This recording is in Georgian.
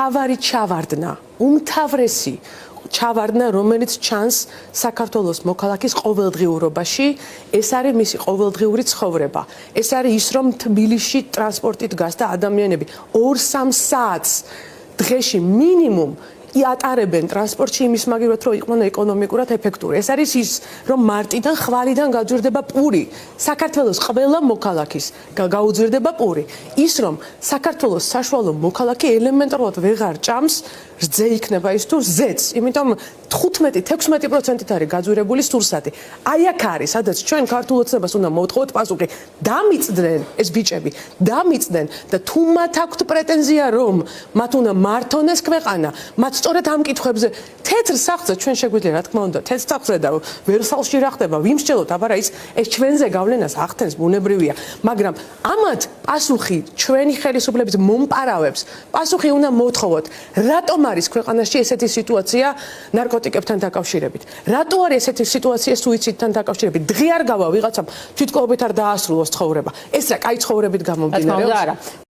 მთავარი ჩავარდნა, უმთავრესი ჩავარდნა, რომელიც ჩანს საქართველოს მოქალაქის ყოველდღიურობაში, ეს არის მისი ყოველდღიური ცხოვრება. ეს არის ის, რომ თბილისში ტრანსპორტით გასდა ადამიანები 2-3 საათს დღეში მინიმუმ ატარებენ ტრანსპორტში იმის მაგივრად, რომ იყვნენ ეკონომიკურად ეფექტური. ეს არის ის, რომ მარტიდან ხვალიდან გაუძვირდება პური. საქართველოს ყველა მოქალაქის გაუძვირდება პური. ის, რომ საქართველოს საშუალო მოქალაქი ელემენტარულად ვეღარ ჭამს, რძე იქნება ის თუ ზეც. იმიტომ 15-16%-ით არის გაძვირებული სურსათი. აი აქ არის, სადაც ჩვენ ქართულ ოცნებას უნდა მოვთხოვოთ პასუხი. დამიწდნენ ეს ბიჭები, დამიწდნენ და თუ მათ აქვთ პრეტენზია, რომ მათ უნდა მართონ ეს ქვეყანა, მათ სწორედ ამ კითხვებზე თეთრ სახლზე ჩვენ შეგვიძლია, რა თქმა უნდა, თეთრ სახლზე და ვერსალში რა ხდება, ვიმსჯელოთ, აბარა ის ჩვენზე გავლენას ახდენს, ბუნებრივია, მაგრამ ამათ პასუხი ჩვენი ხელისუფლების მომპარავებს, პასუხი უნდა მოვთხოვოთ. რატომ არის ქვეყანაში ესეთი სიტუაცია ნარკოტიკებთან დაკავშირებით? რატო არის ესეთი სიტუაცია სუიციდთან დაკავშირებით? დღე არ გავა ვიღაცამ თვითკოვებით არ დაასრულოს ცხოვრება. ეს რა კაი ცხოვრებით გამომდინარეობს?